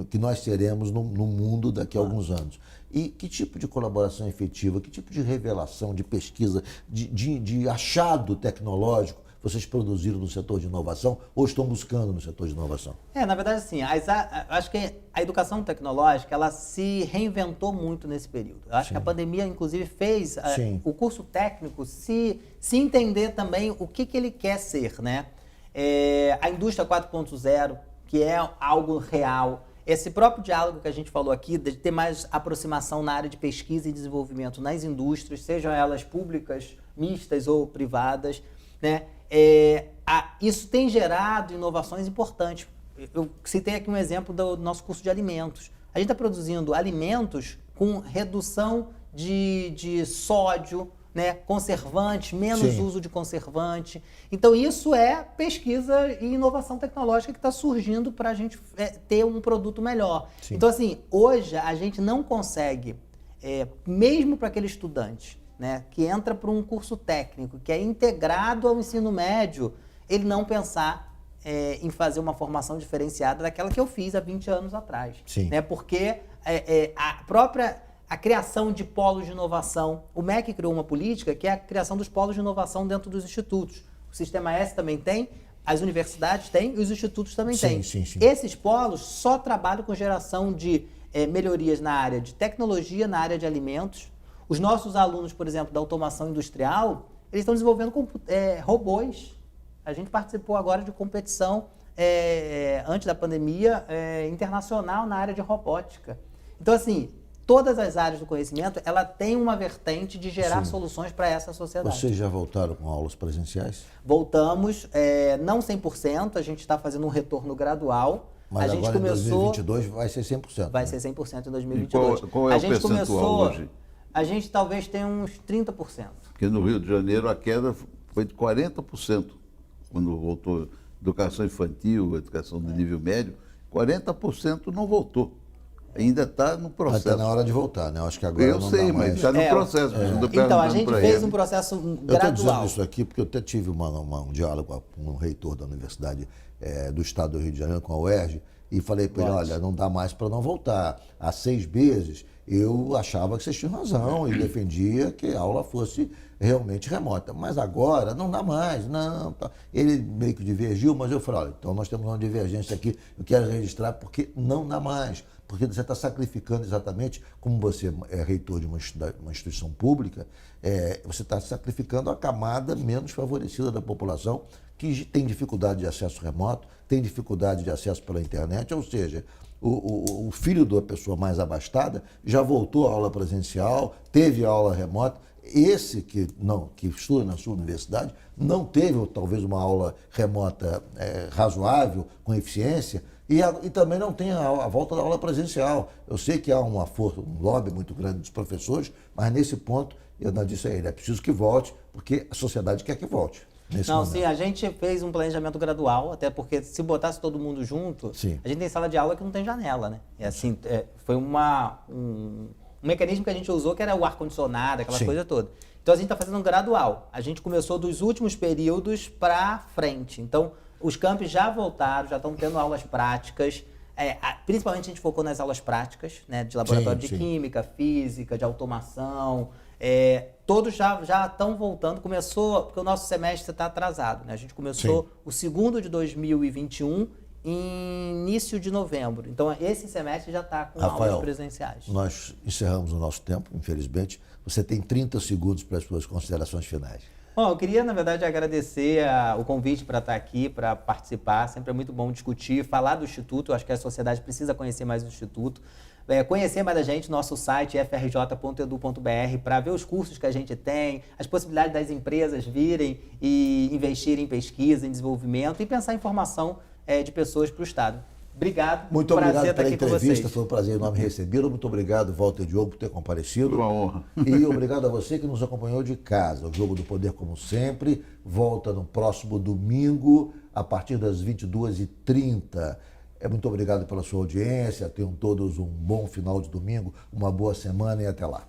que nós teremos no mundo daqui a alguns anos. E que tipo de colaboração efetiva, que tipo de revelação, de pesquisa, de achado tecnológico vocês produziram no setor de inovação ou estão buscando no setor de inovação? Na verdade, assim, acho que a educação tecnológica, ela se reinventou muito nesse período. Eu acho que a pandemia, inclusive, fez o curso técnico se entender também o que ele quer ser, né? A indústria 4.0, que é algo real. Esse próprio diálogo que a gente falou aqui, de ter mais aproximação na área de pesquisa e desenvolvimento nas indústrias, sejam elas públicas, mistas ou privadas, né? Isso tem gerado inovações importantes. Eu citei aqui um exemplo do nosso curso de alimentos. A gente está produzindo alimentos com redução de sódio, né, conservante, menos uso de conservante. Então isso é pesquisa e inovação tecnológica que está surgindo para a gente ter um produto melhor. Sim. Então assim, hoje a gente não consegue, mesmo para aquele estudante, né, que entra para um curso técnico, que é integrado ao ensino médio, ele não pensar em fazer uma formação diferenciada daquela que eu fiz há 20 anos atrás. Sim. Né, porque a criação de polos de inovação, o MEC criou uma política que é a criação dos polos de inovação dentro dos institutos. O Sistema S também tem, as universidades têm e os institutos também têm. Sim. Esses polos só trabalham com geração de melhorias na área de tecnologia, na área de alimentos. Os nossos alunos, por exemplo, da automação industrial, eles estão desenvolvendo robôs. A gente participou agora de competição, antes da pandemia, internacional na área de robótica. Então, assim, todas as áreas do conhecimento, ela tem uma vertente de gerar soluções para essa sociedade. Vocês já voltaram com aulas presenciais? Voltamos, não 100%, a gente está fazendo um retorno gradual. Mas a gente agora começou, em 2022 vai ser 100%. Vai ser 100% em 2022. E qual é o percentual hoje? A gente talvez tenha uns 30%. Porque no Rio de Janeiro a queda foi de 40%, quando voltou educação infantil, educação do nível médio, 40% não voltou. Ainda está no processo. Está na hora de voltar, né? Eu acho que agora eu não sei, dá mas está no processo. Então, a gente fez um processo gradual. Eu estou dizendo isso aqui porque eu até tive um diálogo com o reitor da Universidade do Estado do Rio de Janeiro, com a UERJ, e falei para ele, olha, não dá mais para não voltar. Há 6 meses eu achava que vocês tinham razão e defendia que a aula fosse realmente remota. Mas agora não dá mais, não. Tá. Ele meio que divergiu, mas eu falei, olha, então nós temos uma divergência aqui, eu quero registrar porque não dá mais. Porque você está sacrificando exatamente, como você é reitor de uma instituição pública, você está sacrificando a camada menos favorecida da população, que tem dificuldade de acesso remoto, tem dificuldade de acesso pela internet, ou seja, o filho da pessoa mais abastada já voltou à aula presencial, teve aula remota. Esse que estuda na sua universidade não teve talvez uma aula remota razoável, com eficiência, e também não tem a volta da aula presencial. Eu sei que há uma força, um lobby muito grande dos professores, mas nesse ponto, eu não disse a ele, é preciso que volte, porque a sociedade quer que volte. Sim, a gente fez um planejamento gradual, até porque se botasse todo mundo junto, a gente tem sala de aula que não tem janela, né? Foi um mecanismo que a gente usou que era o ar-condicionado, aquela coisa toda. Então a gente está fazendo um gradual. A gente começou dos últimos períodos para frente. Então os campos já voltaram, já estão tendo aulas práticas. Principalmente a gente focou nas aulas práticas, né, de laboratório de química, física, de automação. todos já estão voltando. Começou, porque o nosso semestre está atrasado, né? A gente começou o segundo de 2021 em início de novembro. Então, esse semestre já está com Rafael, aulas presenciais. Nós encerramos o nosso tempo, infelizmente. Você tem 30 segundos para as suas considerações finais. Bom, eu queria, na verdade, agradecer o convite para estar aqui, para participar. Sempre é muito bom discutir, falar do Instituto. Eu acho que a sociedade precisa conhecer mais o Instituto. Conhecer mais a gente, nosso site frj.edu.br, para ver os cursos que a gente tem, as possibilidades das empresas virem e investirem em pesquisa, em desenvolvimento e pensar em formação de pessoas para o Estado. Obrigado. Muito obrigado estar pela aqui entrevista, foi um prazer enorme recebê-lo. Muito obrigado, Walter Diogo, por ter comparecido. Foi uma honra. E obrigado a você que nos acompanhou de casa. O Jogo do Poder, como sempre, volta no próximo domingo, a partir das 22h30. Muito obrigado pela sua audiência. Tenham todos um bom final de domingo, uma boa semana e até lá.